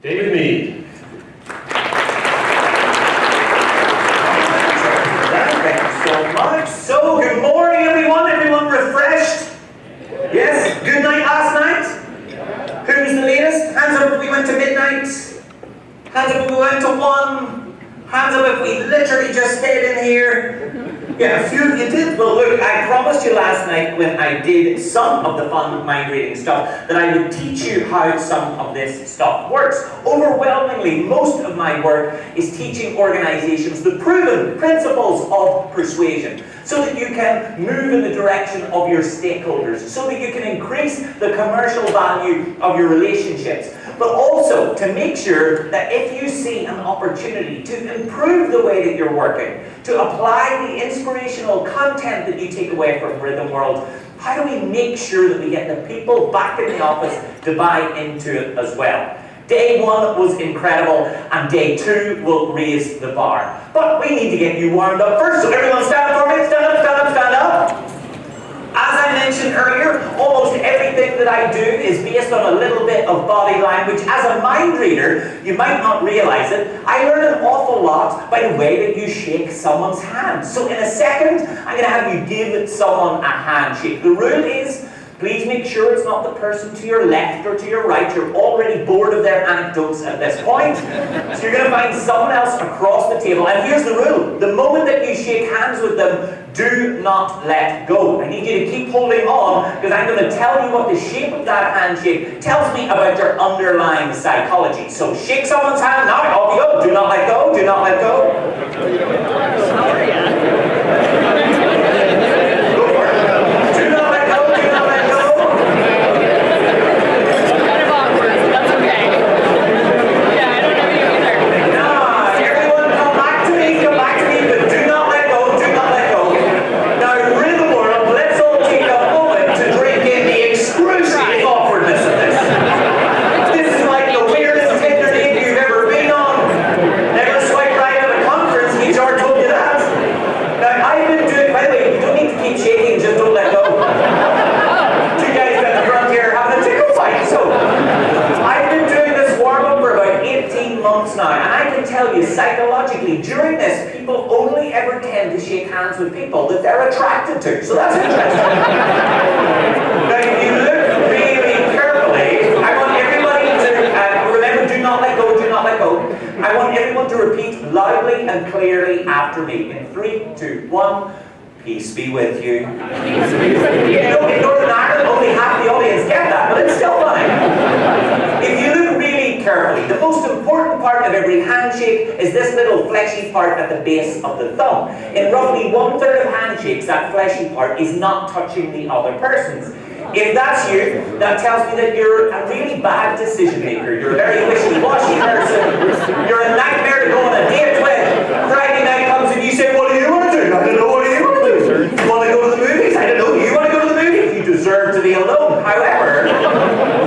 David Meade. Thank you so much. So, good morning, everyone. Everyone refreshed? Yes? Good night last night? Who's the latest? Hands up if we went to midnight. Hands up if we went to 1. Hands up if we literally just stayed in here. Yeah, a few of you did. Well, look, I promised you last night when I did some of the fun mind reading stuff that I would teach you how some of this stuff works. Overwhelmingly, most of my work is teaching organizations the proven principles of persuasion so that you can move in the direction of your stakeholders, so that you can increase the commercial value of your relationships, but also to make sure that if you see an opportunity to improve the way that you're working, to apply the inspirational content that you take away from Rhythm World, how do we make sure that we get the people back in the office to buy into it as well? Day 1 was incredible, and day 2 will raise the bar. But we need to get you warmed up first, so everyone stand up for me. Stand up, stand up, stand up. As I mentioned earlier, almost everything that I do is based on a little bit of body language. As a mind reader, you might not realize it, I learn an awful lot by the way that you shake someone's hand. So in a second, I'm going to have you give someone a handshake. The rule is, please make sure it's not the person to your left or to your right. You're already bored of their anecdotes at this point. So you're going to find someone else across the table. And here's the rule. The moment that you shake hands with them, do not let go. I need you to keep holding on, because I'm going to tell you what the shape of that handshake tells me about your underlying psychology. So shake someone's hand now. Off you go. Do not let go. Do not let go. Psychologically, during this, people only ever tend to shake hands with people that they're attracted to. So that's interesting. Now, if you look really carefully, I want everybody to, remember, do not let go, do not let go. I want everyone to repeat loudly and clearly after me. In 3, 2, 1. Peace be with you. Peace be with you. You know, in Northern Ireland, only half the audience get that, but it's still funny. If you look really carefully, the most important part of every handshake is this little fleshy part at the base of the thumb. In roughly 1/3 of handshakes, that fleshy part is not touching the other person's. If that's you, that tells me that you're a really bad decision maker. You're a very wishy-washy person. You're a nightmare to go on a date with. Friday night comes and you say, what do you want to do? I don't know, what do you want to do? You want to go to the movies? I don't know. You want to go to the movies? You deserve to be alone. However,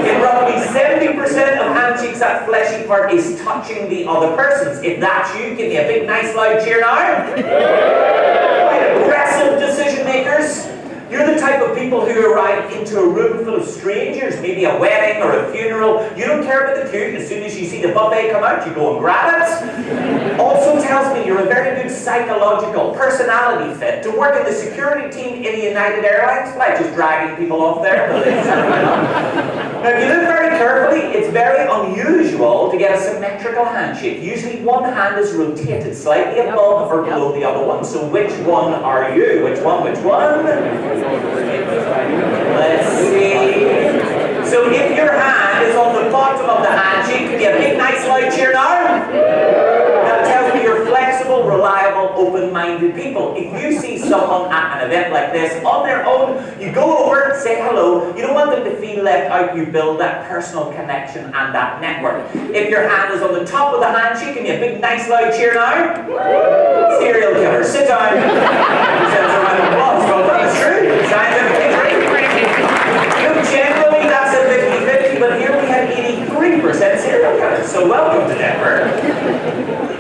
in roughly 70% of handshakes, that fleshy part is touching the other person's. If that's you, give me a big, nice, loud cheer now. Quite aggressive decision makers. You're the type of people who arrive into a room full of strangers, maybe a wedding or a funeral. You don't care about the queue. As soon as you see the buffet come out, you go and grab it. Also tells me you're a very good psychological personality fit to work in the security team in the United Airlines flight, just dragging people off there. Now, if you look very carefully, it's very unusual to get a symmetrical handshake. Usually one hand is rotated slightly above or below the other one. So which one are you? Which one? Which one? Let's see. So if your hand is on the bottom of the handshake, can you a big nice loud cheer now? That tells me you're flexible, reliable, open-minded people. If you see someone at an event like this on their own, you go over, say hello. You don't want them to feel left out. You build that personal connection and that network. If your hand is on the top of the handshake, can you a big nice loud cheer now? Serial killer, sit down. Well, that's true. Scientifically true. Generally, that's a 50-50, but here we have 83% serial killers. So welcome to Denver.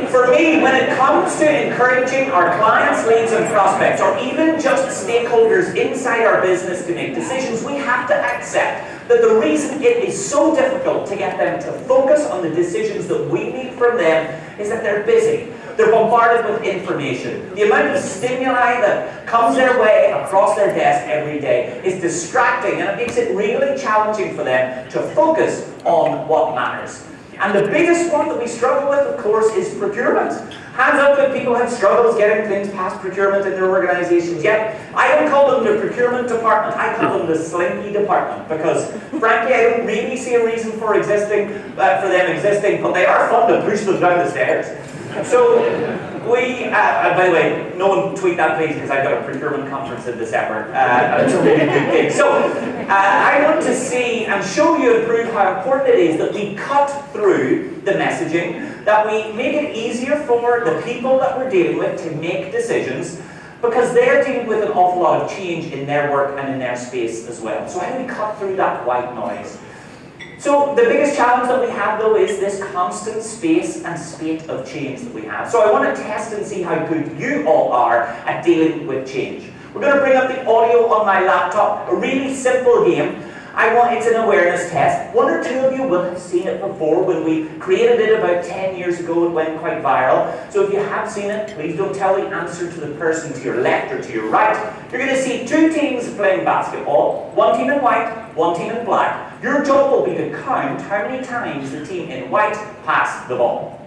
For me, when it comes to encouraging our clients clients, leads and prospects, or even just stakeholders inside our business to make decisions, we have to accept that the reason it is so difficult to get them to focus on the decisions that we need from them is that they're busy. They're bombarded with information. The amount of stimuli that comes their way across their desk every day is distracting, and it makes it really challenging for them to focus on what matters. And the biggest one that we struggle with, of course, is procurement. Hands up if people have struggles getting things past procurement in their organizations. Yet, I don't call them the procurement department, I call them the slinky department, because frankly, I don't really see a reason for them existing, but they are fun to push them down the stairs. So, by the way, no one tweet that please, because I've got a procurement conference in December. It's a really good thing. So, I want to see and show you and prove how important it is that we cut through the messaging, that we make it easier for the people that we're dealing with to make decisions, because they're dealing with an awful lot of change in their work and in their space as well. So how do we cut through that white noise? So the biggest challenge that we have, though, is this constant space and spate of change that we have. So I want to test and see how good you all are at dealing with change. We're going to bring up the audio on my laptop, a really simple game. It's an awareness test. One or two of you will have seen it before when we created it about 10 years ago. It went quite viral. So if you have seen it, please don't tell the answer to the person to your left or to your right. You're going to see two teams playing basketball, one team in white, one team in black. Your job will be to count how many times the team in white passed the ball.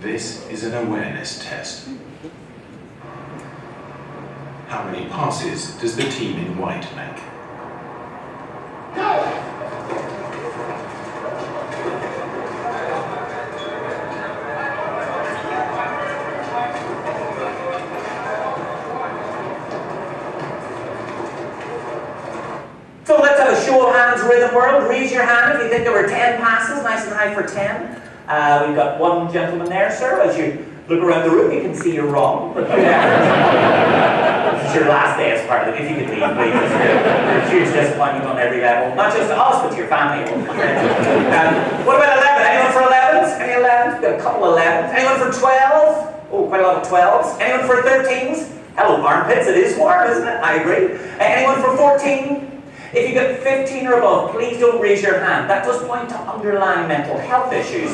This is an awareness test. How many passes does the team in white make? So let's have a show of hands, rhythm world. Raise your hand if you think there were 10 passes, nice and high for 10. We've got one gentleman there, sir. As you look around the room, you can see you're wrong. But this is your last day as part of it. If you could leave, please. It's a huge disappointment on every level. Not just to us, but to your family. What about 11? Anyone for 11s? Any 11s? We've got a couple of 11s. Anyone for 12? Oh, quite a lot of 12s. Anyone for 13s? Hello, armpits. It is warm, isn't it? I agree. Anyone for 14? If you get 15 or above, please don't raise your hand. That does point to underlying mental health issues.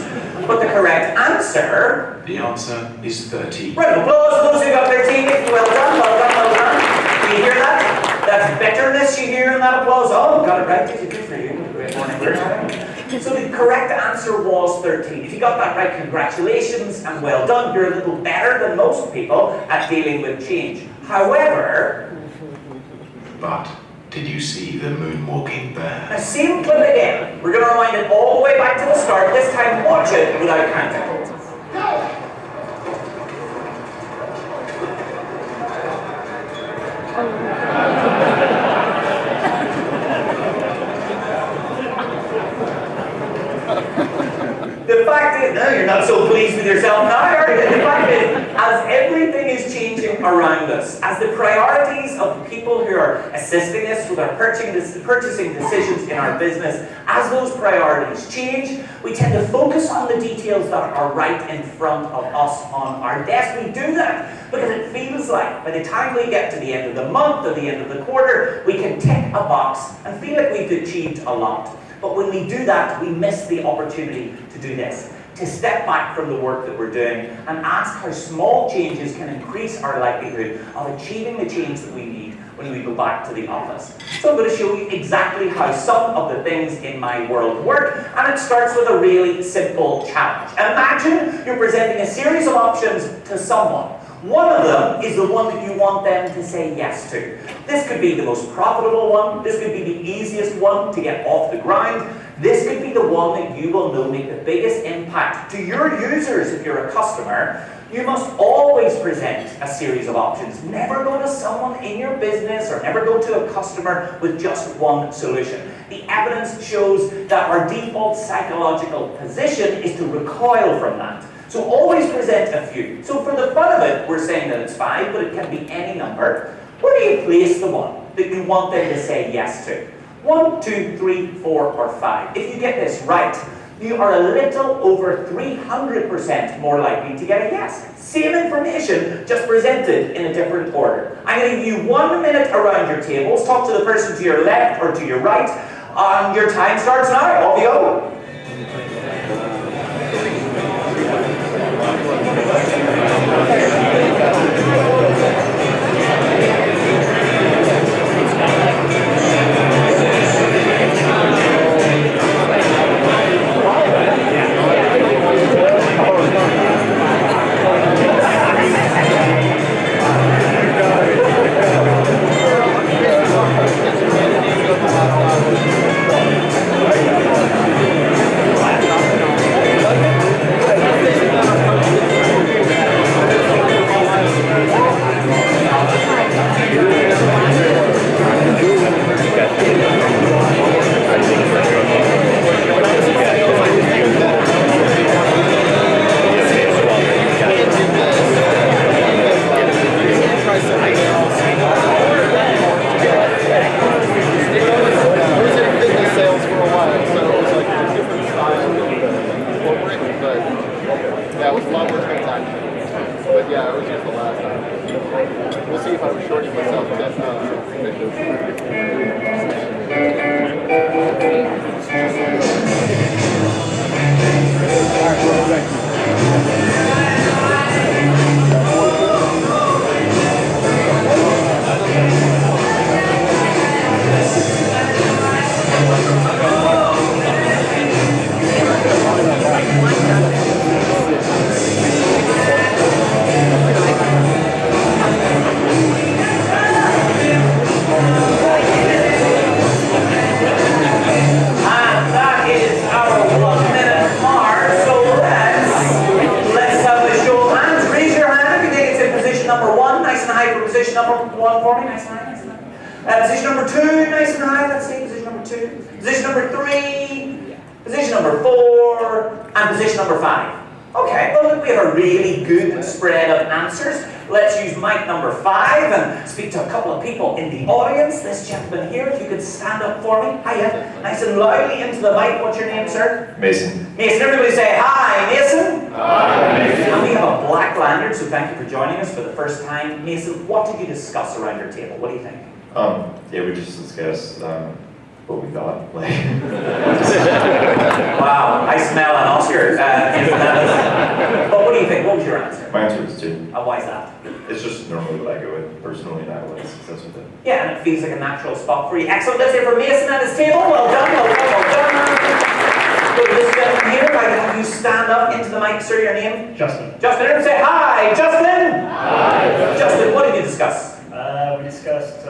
But the correct answer... The answer is 13. Round of applause for those who got 13. Well done, well done, well done. Do you hear that? That's bitterness you hear in that applause. Oh, got it right. Did you? Good for you. Great morning. So the correct answer was 13. If you got that right, congratulations and well done. You're a little better than most people at dealing with change. However... But... did you see the moonwalking bear? Now, same clip again. We're going to rewind it all the way back to the start. This time, watch it without counting. The fact is, no, you're not so pleased with yourself now, are you? The fact is, as everything is changing around us, as the priorities of the people who are assisting us with our purchasing decisions in our business, as those priorities change, we tend to focus on the details that are right in front of us on our desk. We do that because it feels like by the time we get to the end of the month or the end of the quarter, we can tick a box and feel like we've achieved a lot. But when we do that, we miss the opportunity to do this, to step back from the work that we're doing and ask how small changes can increase our likelihood of achieving the change that we need when we go back to the office. So I'm going to show you exactly how some of the things in my world work, and it starts with a really simple challenge. Imagine you're presenting a series of options to someone. One of them is the one that you want them to say yes to. This could be the most profitable one. This could be the easiest one to get off the ground. This could be the one that you will know make the biggest impact to your users if you're a customer. You must always present a series of options. Never go to someone in your business or never go to a customer with just one solution. The evidence shows that our default psychological position is to recoil from that. So always present a few. So for the fun of it, we're saying that it's 5, but it can be any number. Where do you place the one that you want them to say yes to? 1, 2, 3, 4, or 5. If you get this right, you are a little over 300% more likely to get a yes. Same information, just presented in a different order. I'm going to give you 1 minute around your tables. Talk to the person to your left or to your right. Your time starts now. Off you go. Position number 2, nice and high, let's see, position number 2. Position number 3, position number 4, and position number 5. Okay, well look, we have a really good spread of answers. Let's use mic number 5 and speak to a couple of people in the audience. This gentleman here, if you could stand up for me. Hiya, nice and loudly into the mic. What's your name, sir? Mason. Mason, everybody say hi, Mason. Hi. And we have a black lanyard, so thank you for joining us for the first time. Mason, what did you discuss around your table? What do you think? Yeah, we just discussed what we thought. Like, wow, I smell an Oscar. But what do you think? What was your answer? my answer was 2. Why is that? It's just normally what I go with, personally, and I was successful with it. Yeah, and it feels like a natural spot for you. Excellent. Let's hear from Mason at his table. Well done, well done, well done. So this gentleman here, I have you stand up into the mic, sir. Your name? Justin. Justin, everyone say hi. Justin. Hi. Justin, what did you discuss? We discussed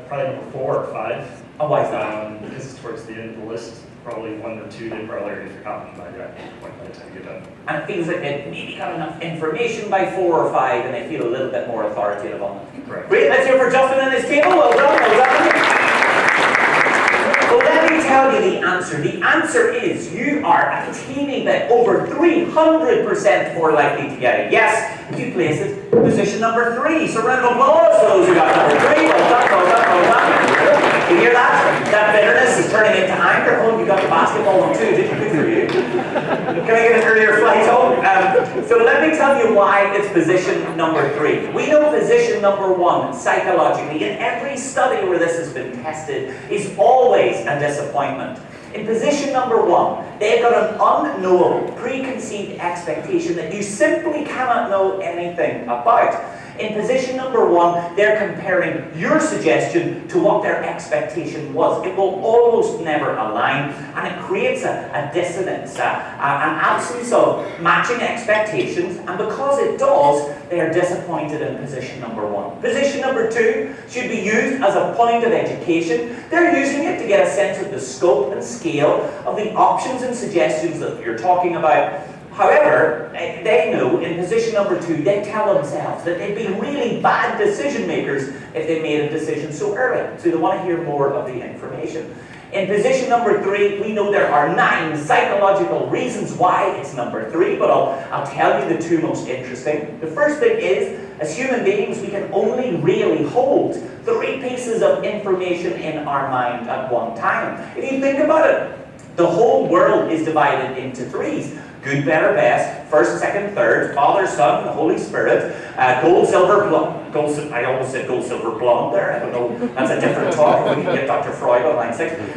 probably number 4 or 5. Why is that? Because it's towards the end of the list. Probably 1 or 2 they probably already forgotten by that point by the time you get done. And it feels like they maybe got enough information by 4 or 5 and they feel a little bit more authoritative on it. Correct. Great, let's hear for Justin and his table. Well done, well done. Well, let me tell you the answer. The answer is you are a teeny bit over 300% more likely to get a yes if you place it in position number 3. So round of applause for those who got number 3. Well done, well done, well done. You hear that? That bitterness is turning into anger. Oh, you got the basketball one too. Did you? Good for you. Can I get an earlier flight home? So let me tell you why it's position number 3. We know position number 1, psychologically, in every study where this has been tested, is always a disappointment. In position number 1, they've got an unknowable, preconceived expectation that you simply cannot know anything about. In position number 1, they're comparing your suggestion to what their expectation was. It will almost never align, and it creates a dissonance, an absence of matching expectations, and because it does, they are disappointed in position number 1. Position number 2 should be used as a point of education. They're using it to get a sense of the scope and scale of the options and suggestions that you're talking about. However, they know in position number 2, they tell themselves that they'd be really bad decision makers if they made a decision so early. So they want to hear more of the information. In position number 3, we know there are 9 psychological reasons why it's number 3, but I'll tell you the 2 most interesting. The first thing is, as human beings, we can only really hold 3 pieces of information in our mind at one time. If you think about it, The whole world is divided into threes. Good, better, best, first, second, third, Father, Son, the Holy Spirit, gold, silver, blonde. I almost said gold, silver, blonde there. I don't know, that's a different talk. We can get Dr. Freud on line 6.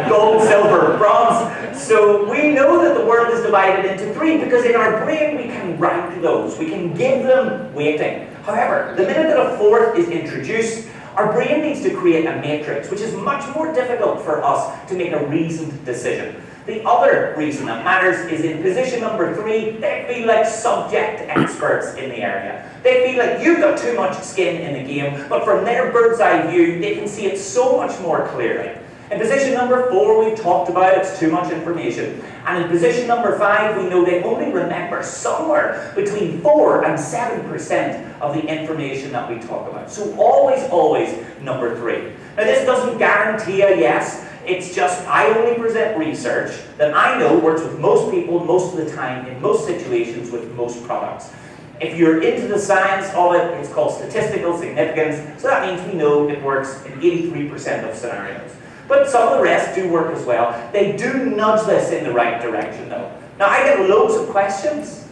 Gold, silver, bronze. So we know that the world is divided into three because in our brain we can rank those. We can give them weighting. However, the minute that a fourth is introduced, our brain needs to create a matrix, which is much more difficult for us to make a reasoned decision. The other reason that matters is in position number 3, they feel like subject experts in the area. They feel like you've got too much skin in the game, but from their bird's eye view, they can see it so much more clearly. In position number 4, we've talked about it's too much information. And in position number 5, we know they only remember somewhere between 4 and 7% of the information that we talk about. So always number 3. Now this doesn't guarantee a yes. It's just, I only present research that I know works with most people, most of the time, in most situations, with most products. If you're into the science of it, it's called statistical significance, so that means we know it works in 83% of scenarios. But some of the rest do work as well. They do nudge this in the right direction, though. Now, I get loads of questions.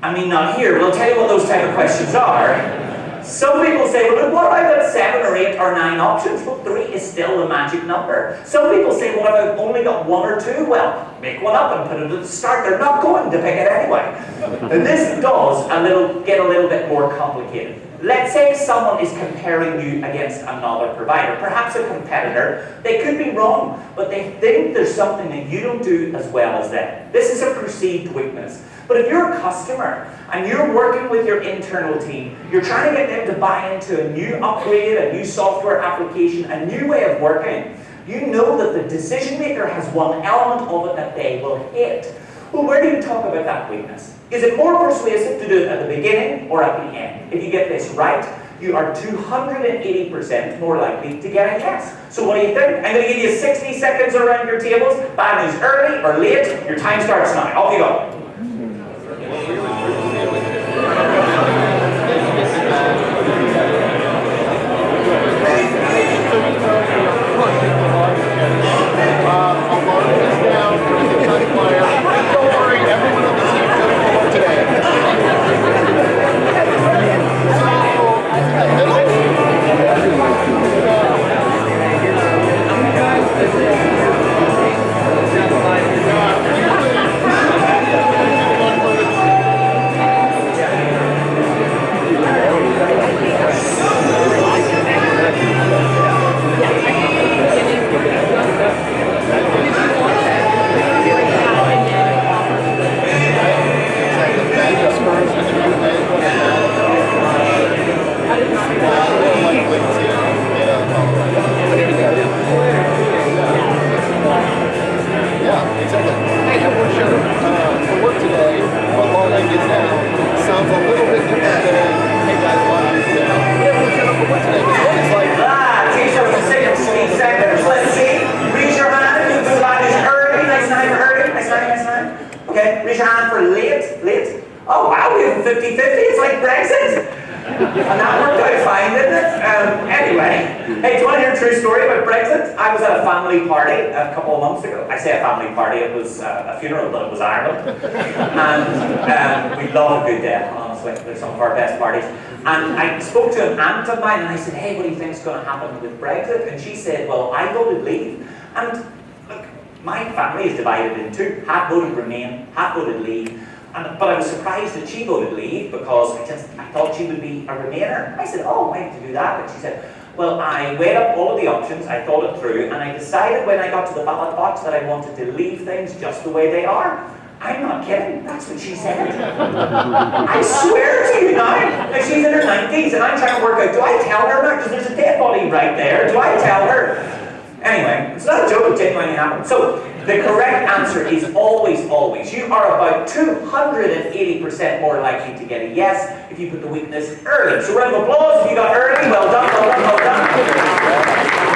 I mean, not here, but I'll tell you what those type of questions are. Some people say, well, what if I've got 7 or 8 or 9 options? Well, 3 is still the magic number. Some people say, well, if I've only got 1 or 2, well, make one up and put it at the start. They're not going to pick it anyway. And this does get a little bit more complicated. Let's say someone is comparing you against another provider, perhaps a competitor. They could be wrong, but they think there's something that you don't do as well as them. This is a perceived weakness. But if you're a customer and you're working with your internal team, you're trying to get them to buy into a new upgrade, a new software application, a new way of working, you know that the decision maker has one element of it that they will hate. Well, where do you talk about that weakness? Is it more persuasive to do it at the beginning or at the end? If you get this right, you are 280% more likely to get a yes. So what do you think? I'm going to give you 60 seconds around your tables. Bad news, early or late, your time starts now. Off you go. Funeral, but it was Ireland. And we love a good death, honestly. They're some of our best parties. And I spoke to an aunt of mine and I said, hey, what do you think is going to happen with Brexit? And she said, well, I voted leave. And look, my family is divided in two. Half voted Remain, half voted leave. But I was surprised that she voted leave because I thought she would be a Remainer. I said, oh, why did you do that? And she said, well, I weighed up all of the options, I thought it through, and I decided when I got to the ballot box that I wanted to leave things just the way they are. I'm not kidding, that's what she said. I swear to you now, like she's in her 90s, and I'm trying to work out, do I tell her now? Because there's a dead body right there, do I tell her? Anyway, it's not a joke, it genuinely happened. So, the correct answer is always. You are about 280% more likely to get a yes if you put the weakness early. So round of applause if you got early. Well done.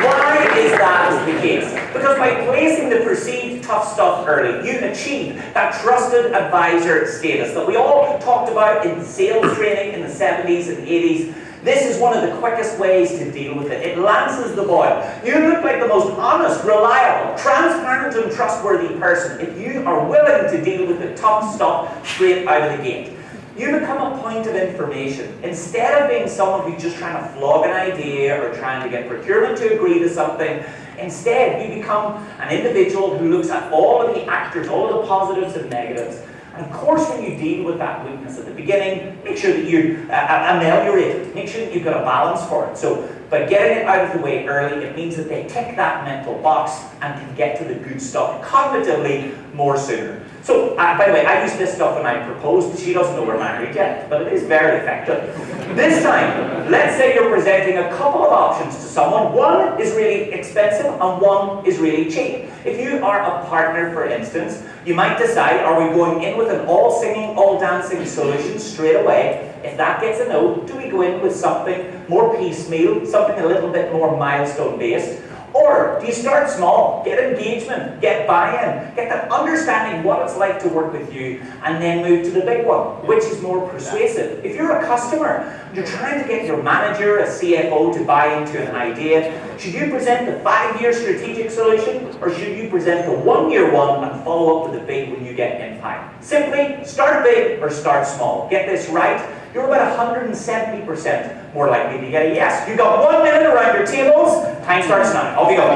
Why is that the case? Because by placing the perceived tough stuff early, you achieve that trusted advisor status that we all talked about in sales training in the 70s and 80s. This is one of the quickest ways to deal with it. It lances the boil. You look like the most honest, reliable, transparent and trustworthy person if you are willing to deal with the tough stuff straight out of the gate. You become a point of information. Instead of being someone who's just trying to flog an idea or trying to get procurement to agree to something, instead you become an individual who looks at all of the actors, all of the positives and negatives. And of course, when you deal with that weakness at the beginning, make sure that you ameliorate it. Make sure that you've got a balance for it. So by getting it out of the way early, it means that they tick that mental box and can get to the good stuff cognitively more sooner. So, by the way, I use this stuff when I propose. She doesn't know we're married yet, but it is very effective. This time, let's say you're presenting a couple of options to someone. One is really expensive and one is really cheap. If you are a partner, for instance, you might decide, are we going in with an all-singing, all-dancing solution straight away? If that gets a no, do we go in with something more piecemeal, something a little bit more milestone-based? Or do you start small, get engagement, get buy-in, get that understanding what it's like to work with you, and then move to the big one, which is more persuasive. If you're a customer, you're trying to get your manager, a CFO, to buy into an idea, should you present the 5-year strategic solution, or should you present the 1-year one and follow up with the big when you get impact? Simply, start big or start small. Get this right, you're about 170% more likely to get a yes. You've got 1 minute around your tables. Time starts now. Off you go.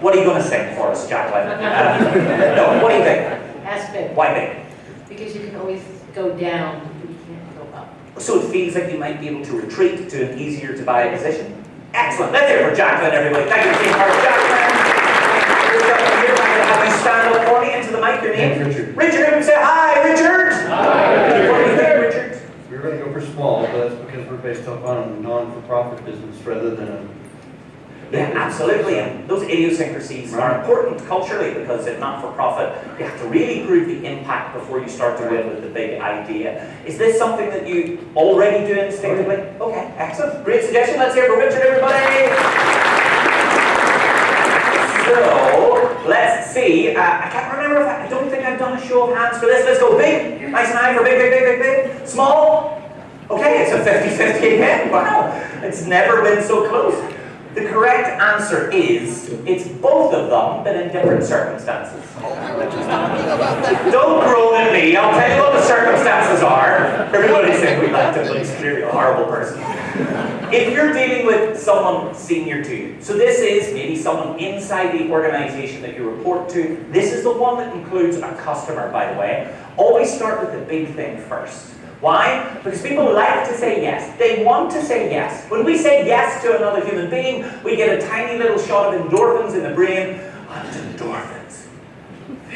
What are you going to sing for us, Jacqueline? No, what do you think? Ask big. Why big? Because you can always go down, but you can't go up. So it feels like you might be able to retreat to an easier to buy position. Excellent. Let's hear it for Jacqueline, everybody. Thank you for being part of Jacqueline. Here, I'm going to have you stand up for me into the mic. Your name? Richard. Richard, everybody say hi, Richard. Hi. What do you think, Richard? We're going to go for small, but that's because we're based on a non-for-profit business rather than a... Yeah, absolutely. And those idiosyncrasies are important culturally because if not-for-profit, you have to really prove the impact before you start to win with the big idea. Is this something that you already do instinctively? Okay, excellent. Great suggestion. Let's hear it for Richard, everybody. So, let's see. I can't remember if I don't think I've done a show of hands for this. Let's go big. Nice and high for big, big, big, big, big. Small. Okay, it's a 50-50 again. Wow. It's never been so close. The correct answer is, it's both of them, but in different circumstances. Don't groan at me, I'll tell you what the circumstances are. Everybody's saying we like to, but he's clearly a horrible person. If you're dealing with someone senior to you, so this is maybe someone inside the organization that you report to, this is the one that includes a customer, by the way. Always start with the big thing first. Why? Because people like to say yes. They want to say yes. When we say yes to another human being, we get a tiny little shot of endorphins in the brain. And endorphins.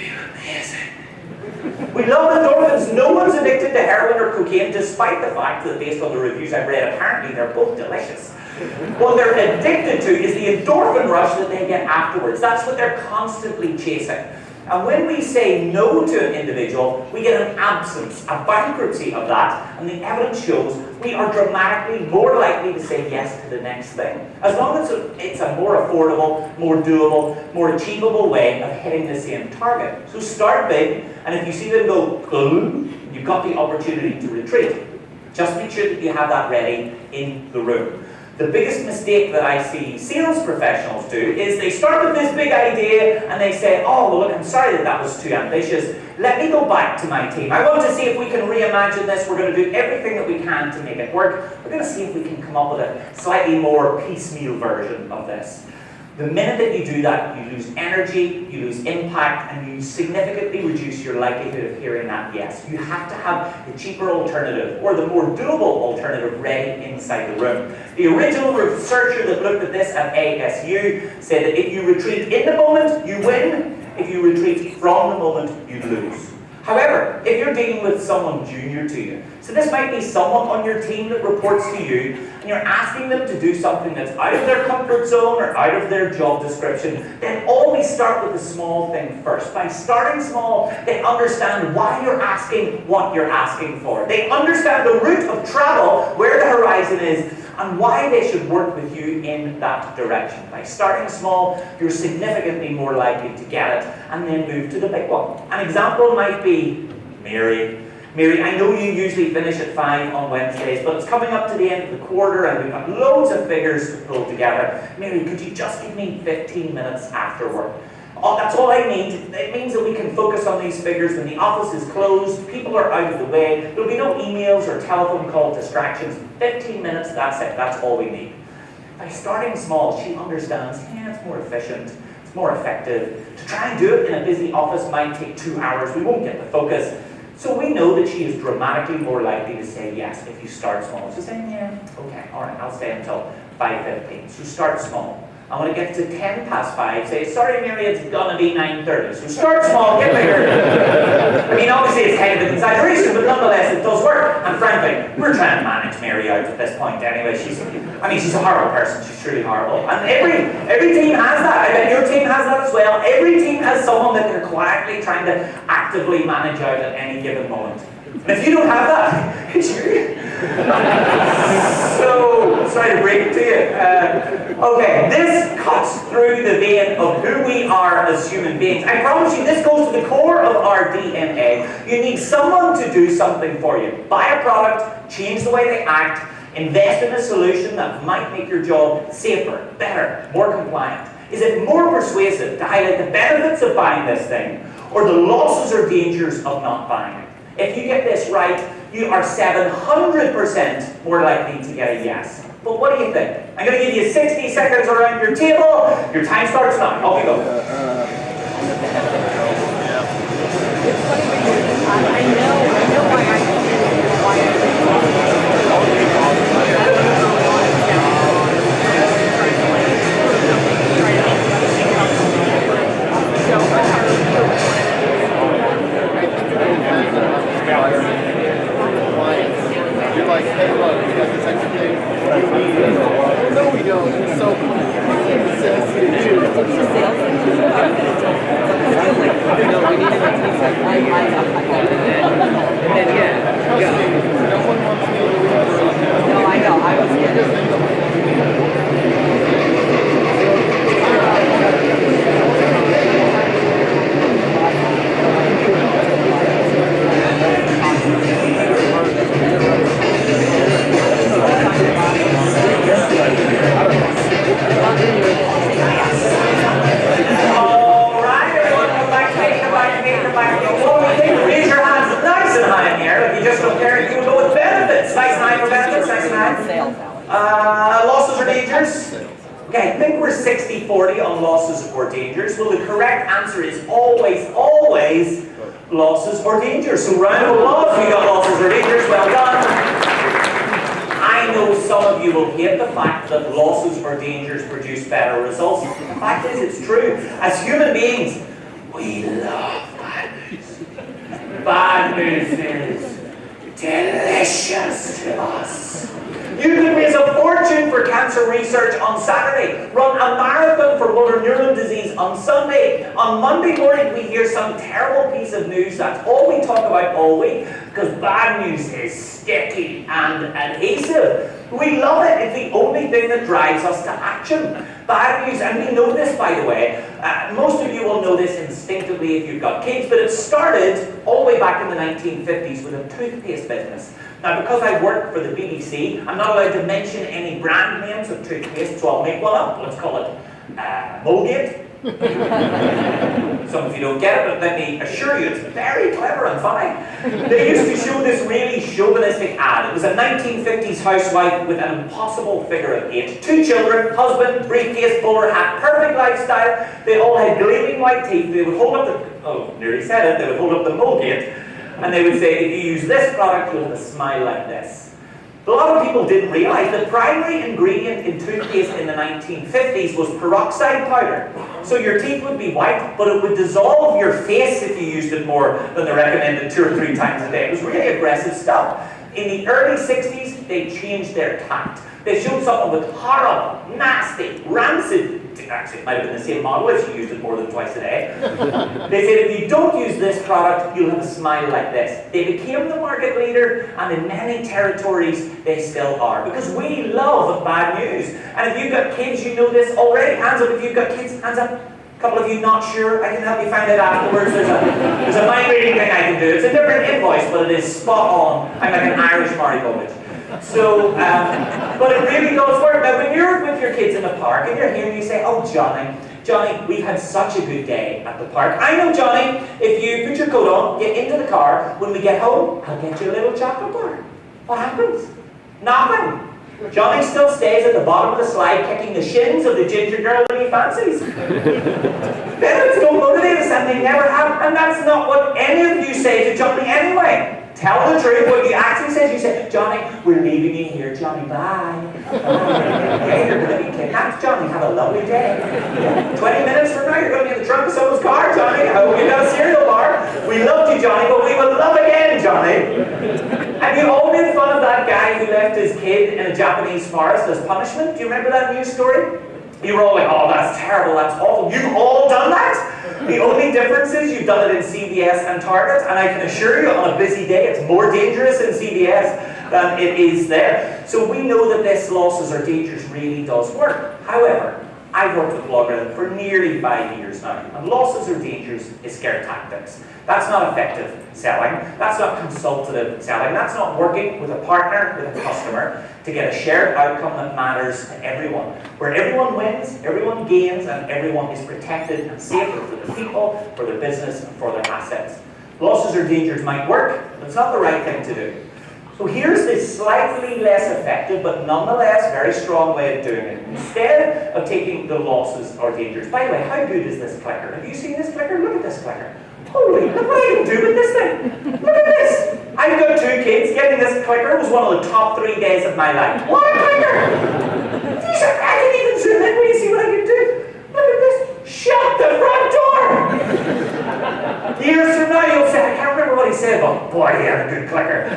feel amazing. We love endorphins. No one's addicted to heroin or cocaine, despite the fact that based on the reviews I've read, apparently they're both delicious. What they're addicted to is the endorphin rush that they get afterwards. That's what they're constantly chasing. And when we say no to an individual, we get an absence, a bankruptcy of that, and the evidence shows we are dramatically more likely to say yes to the next thing. As long as it's a more affordable, more doable, more achievable way of hitting the same target. So start big, and if you see them go, you've got the opportunity to retreat. Just make sure that you have that ready in the room. The biggest mistake that I see sales professionals do is they start with this big idea and they say, oh, well, look, I'm sorry that was too ambitious. Let me go back to my team. I want to see if we can reimagine this. We're going to do everything that we can to make it work. We're going to see if we can come up with a slightly more piecemeal version of this. The minute that you do that, you lose energy, you lose impact, and you significantly reduce your likelihood of hearing that yes. You have to have the cheaper alternative, or the more doable alternative, ready inside the room. The original researcher that looked at this at ASU said that if you retreat in the moment, you win. If you retreat from the moment, you lose. However, if you're dealing with someone junior to you, so this might be someone on your team that reports to you, and you're asking them to do something that's out of their comfort zone or out of their job description, then always start with the small thing first. By starting small, they understand why you're asking what you're asking for. They understand the route of travel, where the horizon is, and why they should work with you in that direction. By starting small, you're significantly more likely to get it, and then move to the big one. An example might be Mary. Mary, I know you usually finish at 5 on Wednesdays, but it's coming up to the end of the quarter and we've got loads of figures to pull together. Mary, could you just give me 15 minutes after work? Oh, that's all I need. It means that we can focus on these figures when the office is closed, people are out of the way, there'll be no emails or telephone call distractions. 15 minutes, that's it, that's all we need. By starting small, she understands, yeah, it's more efficient, it's more effective. To try and do it in a busy office might take 2 hours, we won't get the focus. So we know that she is dramatically more likely to say yes if you start small. So saying, yeah, okay, all right, I'll stay until 5:15. So start small. I want to get to 10 past 5, say, sorry Mary, it's gonna be 9:30. So start small, get bigger. I mean, obviously it's kind of an exaggeration, but nonetheless it does work. And frankly, we're trying to manage Mary out at this point anyway. She's a horrible person, she's truly horrible. And every team has that. I bet your team has that as well. Every team has someone that they're quietly trying to actively manage out at any given moment. And if you don't have that, it's you. So, sorry to break it to you. Okay, this cuts through the vein of who we are as human beings. I promise you, this goes to the core of our DNA. You need someone to do something for you. Buy a product, change the way they act, invest in a solution that might make your job safer, better, more compliant. Is it more persuasive to highlight the benefits of buying this thing, or the losses or dangers of not buying it? If you get this right, you are 700% more likely to get a yes. But what do you think? I'm going to give you 60 seconds around your table. Your time starts now. Off you go. I know why You're like, hey, look, we got this extra thing. What do you need? No, we don't. It's so cool. It says here, too. no, we need to Trust me, no one wants me to leave right now. No, I know. I was Raise your hands nice and high in the air. If you just don't care, you can go with benefits. Nice and high for benefits. Nice and high. Losses or dangers? Okay, I think we're 60-40 on losses or dangers. Well, the correct answer is always losses or dangers. So round of applause, we got losses or dangers. Well done. I know some of you will hate the fact that losses or dangers produce better results. The fact is, it's true. As human beings, we love bad news is delicious to us. You could raise a fortune for cancer research on Saturday, run a marathon for motor neuron disease on Sunday. On Monday morning, we hear some terrible piece of news. That's all we talk about all week, because bad news is sticky and adhesive. We love it. It's the only thing that drives us to action. Bad news, and we know this, by the way. Most of you will know this instinctively if you've got kids, but it started all the way back in the 1950s with a toothpaste business. Now, because I work for the BBC, I'm not allowed to mention any brand names of toothpaste, so I'll make one up. Let's call it Meade. Some of you don't get it, but let me assure you, it's very clever and funny. They used to show this really chauvinistic ad. It was a 1950s housewife with an impossible figure of 8. 2 children, husband, briefcase, bowler hat, perfect lifestyle. They all had gleaming white teeth. They would hold up nearly said it, they would hold up the Mulgate, and they would say, if you use this product, you'll have a smile like this. A lot of people didn't realize the primary ingredient in toothpaste in the 1950s was peroxide powder. So your teeth would be white, but it would dissolve your face if you used it more than the recommended 2 or 3 times a day. It was really aggressive stuff. In the early 60s, they changed their tact. They showed something with horrible, nasty, rancid. Actually, it might have been the same model if you used it more than twice a day. They said, if you don't use this product, you'll have a smile like this. They became the market leader, and in many territories, they still are. Because we love bad news. And if you've got kids, you know this already. Hands up if you've got kids. Hands up. A couple of you not sure. I can help you find it afterwards. There's a mind reading thing I can do. It's a different invoice, but it is spot on. I'm like an Irish Mary Povich. So, but it really does work. Now, when you're with your kids in the park and you're here and you say, oh, Johnny, we've had such a good day at the park. I know, Johnny, if you put your coat on, get into the car, when we get home, I'll get you a little chocolate bar. What happens? Nothing. Johnny still stays at the bottom of the slide kicking the shins of the ginger girl that he fancies. Parents don't motivate us and they never have, and that's not what any of you say to Johnny anyway. Tell the truth. What you actually say is you say, Johnny, we're leaving you here. Johnny, bye. Okay, you're going to be kidnapped. Johnny, have a lovely day. 20 minutes from now, you're going to be in the trunk of someone's car, Johnny. I hope you got a cereal bar. We loved you, Johnny, but we will love again, Johnny. Have you all made fun of that guy who left his kid in a Japanese forest as punishment? Do you remember that news story? You were all like, oh, that's terrible, that's awful. You've all done that? The only difference is you've done it in CVS and Target, and I can assure you on a busy day it's more dangerous in CVS than it is there. So we know that this losses are dangerous really does work. However, I've worked with LogRhythm for nearly 5 years now, and losses or dangers is scare tactics. That's not effective selling. That's not consultative selling. That's not working with a partner, with a customer, to get a shared outcome that matters to everyone. Where everyone wins, everyone gains, and everyone is protected and safer for the people, for their business, and for their assets. Losses or dangers might work, but it's not the right thing to do. So here's this slightly less effective, but nonetheless very strong way of doing it. Instead of taking the losses or dangers. By the way, how good is this clicker? Have you seen this clicker? Look at this clicker. Holy, look what I can do with this thing. Look at this. I've got 2 kids. Getting this clicker was one of the top 3 days of my life. What a clicker! I can even zoom in. Will you see what I can do? Look at this. Shut the front door! Years from now, you'll say, I can't remember what he said, but boy, he had a good clicker.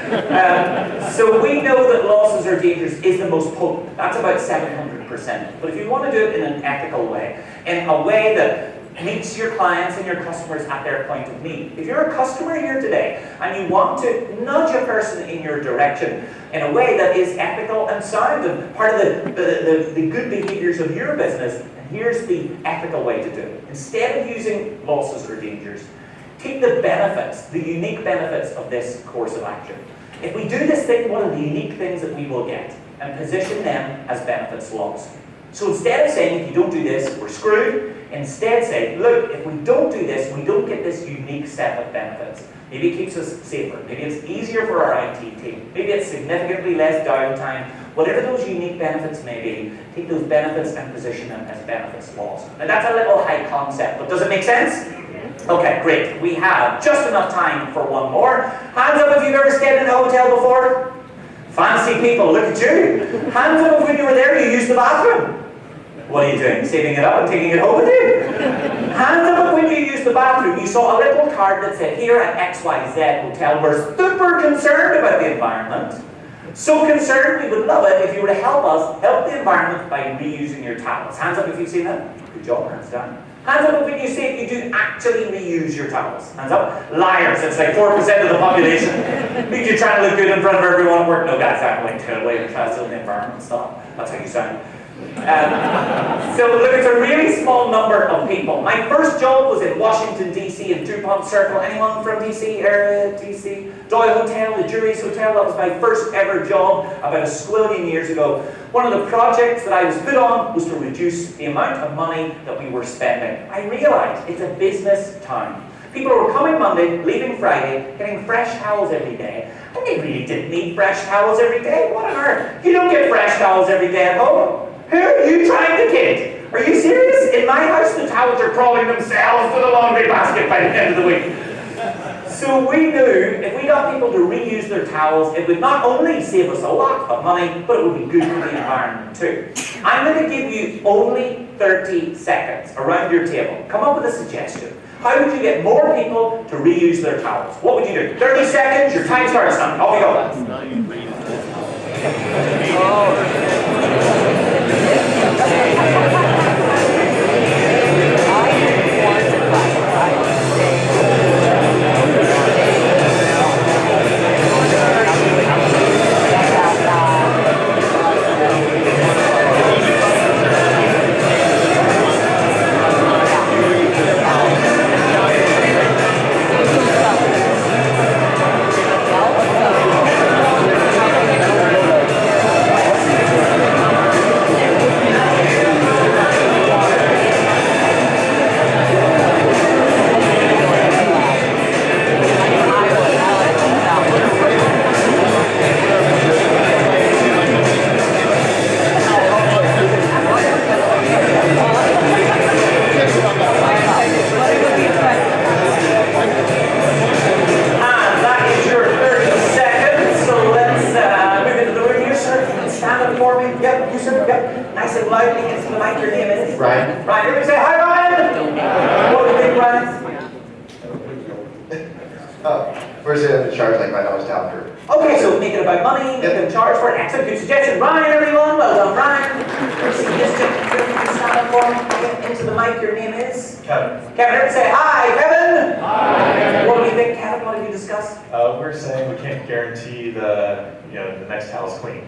So we know that losses or dangers is the most potent. That's about 700%. But if you want to do it in an ethical way, in a way that meets your clients and your customers at their point of need. If you're a customer here today and you want to nudge a person in your direction in a way that is ethical and sound and part of the good behaviors of your business, and here's the ethical way to do it. Instead of using losses or dangers, take the benefits, the unique benefits of this course of action. If we do this thing, what are the unique things that we will get? And position them as benefits lost. So instead of saying, if you don't do this, we're screwed, instead say, look, if we don't do this, we don't get this unique set of benefits. Maybe it keeps us safer. Maybe it's easier for our IT team. Maybe it's significantly less downtime. Whatever those unique benefits may be, take those benefits and position them as benefits lost. Now that's a little high concept, but does it make sense? Okay, great. We have just enough time for one more. Hands up if you've ever stayed in a hotel before. Fancy people, look at you. Hands up if when you were there you used the bathroom. What are you doing? Saving it up and taking it home with you? Hands up if when you used used the bathroom, you saw a little card that said, here at XYZ Hotel, we're super concerned about the environment. So concerned, we would love it if you were to help us help the environment by reusing your towels. Hands up if you've seen that. Good job, hands down. Hands up if you see it, you do actually reuse your towels. Hands up. Liars, it's like 4% of the population. Think you're trying to look good in front of everyone at work. No, guys, I'm like, turn away, you're trying to steal the environment stuff. That's how you sound. So look, it's a really small number of people. My first job was in Washington, D.C. in DuPont Circle. Anyone from D.C. area? D.C. Doyle Hotel, the Jury's Hotel. That was my first ever job about a squillion years ago. One of the projects that I was put on was to reduce the amount of money that we were spending. I realized it's a business town. People were coming Monday, leaving Friday, getting fresh towels every day. And they really didn't need fresh towels every day. What on earth? You don't get fresh towels every day at home. Who are you trying to kid? Are you serious? In my house, the towels are crawling themselves to the laundry basket by the end of the week. So we knew if we got people to reuse their towels, it would not only save us a lot of money, but it would be good for the environment too. I'm going to give you only 30 seconds around your table. Come up with a suggestion. How would you get more people to reuse their towels? What would you do? 30 seconds, your time starts now. Off you go. First, I have to charge like $5 down for. Okay, so make it about money, make them charge for it. Excellent, good suggestion. Ryan, everyone, well done, Ryan. Stand up for me. Get into the mic. Your name is? Kevin. Kevin, everyone say hi, Kevin. Hi. What do you think, Kevin? What did you discuss? We're saying we can't guarantee the next towel's clean.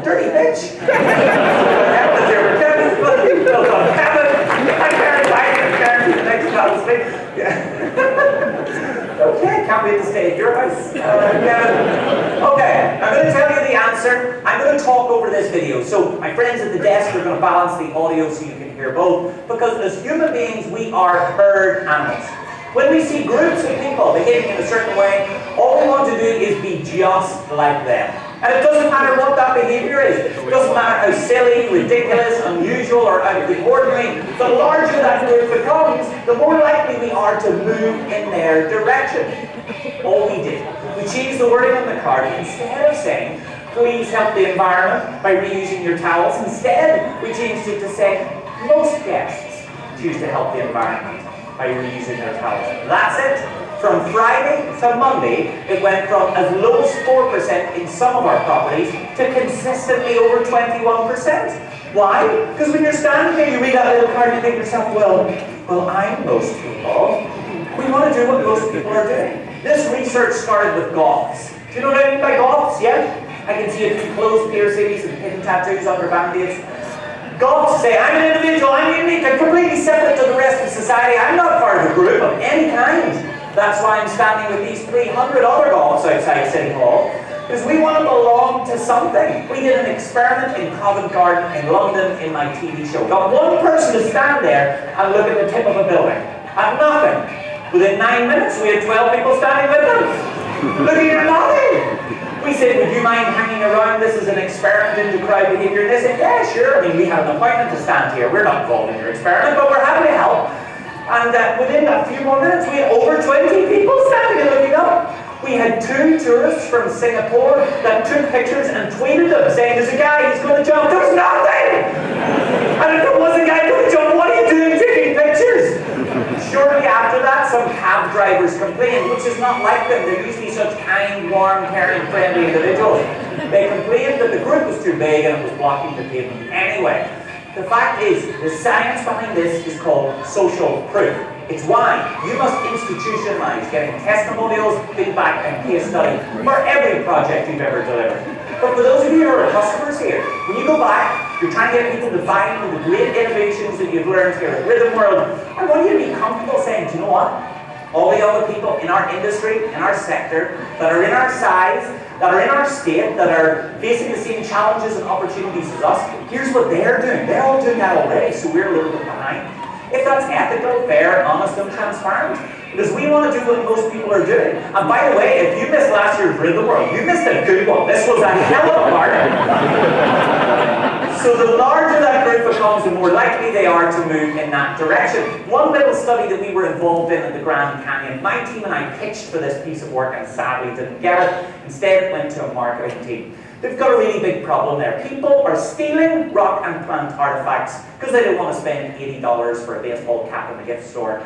Dirty bitch. Okay, can't wait to stay at your house. Okay, I'm going to tell you the answer. I'm going to talk over this video. So my friends at the desk are going to balance the audio so you can hear both. Because as human beings, we are herd animals. When we see groups of people behaving in a certain way, all we want to do is be just like them. And it doesn't matter what that behavior is. It doesn't matter how silly, ridiculous, unusual, or out of the ordinary. The larger that group becomes, the more likely we are to move in their direction. All we did, we changed the wording on the card. Instead of saying, please help the environment by reusing your towels, instead we changed it to say, most guests choose to help the environment by reusing their towels. That's it. From Friday to Monday, it went from as low as 4% in some of our properties to consistently over 21%. Why? Because when you're standing there, you read that little card and you think to yourself, well, I'm most people. We want to do what most people are doing. This research started with goths. Do you know what I mean by goths? Yeah? I can see a few clothes piercings and hidden tattoos under band-aids. Goths say, I'm an individual, I'm unique, I'm completely separate to the rest of society, I'm not part of a group of any kind. That's why I'm standing with these 300 other goths outside City Hall, because we want to belong to something. We did an experiment in Covent Garden in London in my TV show. Got one person to stand there and look at the tip of a building. At nothing. Within 9 minutes, we had 12 people standing with them. Looking at nothing. We said, would you mind hanging around? This is an experiment into crowd behavior. And they said, yeah, sure. I mean, we have an appointment to stand here. We're not involved in your experiment, but we're happy to help. And within a few more minutes, we had over 20 people standing and looking up. We had 2 tourists from Singapore that took pictures and tweeted them saying, there's a guy, he's going to jump. There was nothing! And if there was a guy going to jump, what are you doing taking pictures? Shortly after that, some cab drivers complained, which is not like them. They're usually such kind, warm, caring, friendly individuals. They complained that the group was too big and it was blocking the pavement anyway. The fact is, the science behind this is called social proof. It's why you must institutionalize getting testimonials, feedback, and case study for every project you've ever delivered. But for those of you who are customers here, when you go back, you're trying to get people to buy into the great innovations that you've learned here at Rhythm World. I want you to be comfortable saying, do you know what? All the other people in our industry, in our sector, that are in our size, that are in our state, that are facing the same challenges and opportunities as us, here's what they're doing. They're all doing that already, so we're a little bit behind. If that's ethical, fair, honest, and transparent. Because we want to do what most people are doing. And by the way, if you missed last year's Rhythm World, you missed a good one. This was a hell of a party. So the larger that group becomes, the more likely they are to move in that direction. One little study that we were involved in at the Grand Canyon, my team and I pitched for this piece of work and sadly didn't get it. Instead, it went to a marketing team. They've got a really big problem there. People are stealing rock and plant artifacts because they don't want to spend $80 for a baseball cap in the gift store.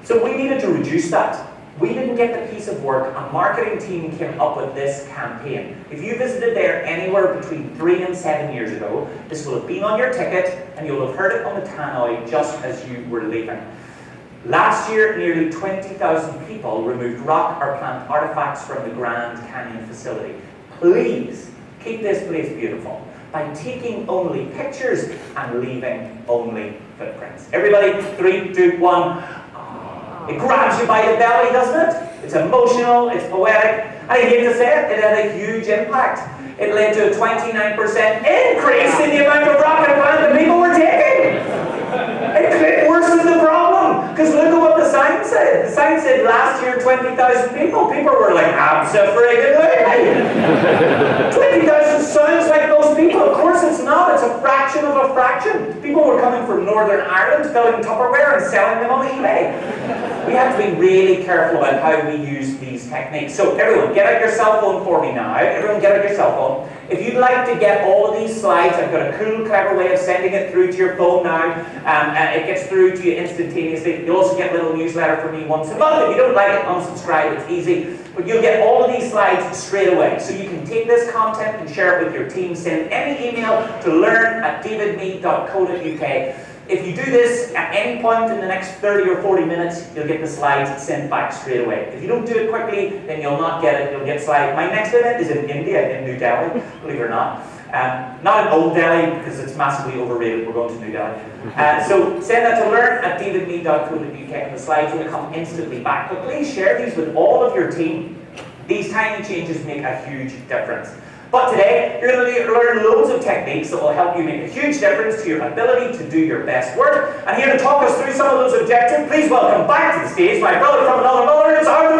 So we needed to reduce that. We didn't get the piece of work. A marketing team came up with this campaign. If you visited there anywhere between 3 and 7 years ago, this will have been on your ticket and you'll have heard it on the tannoy just as you were leaving. Last year, nearly 20,000 people removed rock or plant artifacts from the Grand Canyon facility. Please keep this place beautiful by taking only pictures and leaving only footprints. Everybody, 3, 2, 1. It grabs you by the belly, doesn't it? It's emotional, it's poetic, and I hate to say it, it had a huge impact. It led to a 29% increase in the amount of rock and plant that people were taking. It worsened the problem, because look at what the sign said. The sign said last year 20,000 people. People were like, absolutely. 20,000 sounds like most people. Of course it's not. It's a fraction of a fraction. People were coming from Northern Ireland, filling Tupperware and selling them on eBay. We have to be really careful about how we use these techniques. So everyone, get out your cell phone for me now. Everyone get out your cell phone. If you'd like to get all of these slides, I've got a cool, clever way of sending it through to your phone now. It gets through to you instantaneously. You'll also get a little newsletter from me once a month. If you don't like it, unsubscribe. It's easy. But you'll get all of these slides straight away. So you can take this content and share it with your team. Send any email to learn@davidmeade.co.uk. If you do this at any point in the next 30 or 40 minutes, you'll get the slides sent back straight away. If you don't do it quickly, then you'll not get it. You'll get slides. My next event is in India, in New Delhi, believe it or not. Not in Old Delhi, because it's massively overrated. We're going to New Delhi. So send that to learn@davidmeade.co.uk, and the slides will come instantly back. But please share these with all of your team. These tiny changes make a huge difference. But today, you're going to learn loads of techniques that will help you make a huge difference to your ability to do your best work. And here to talk us through some of those objectives, please welcome back to the stage my brother from another mother, it's Arthur.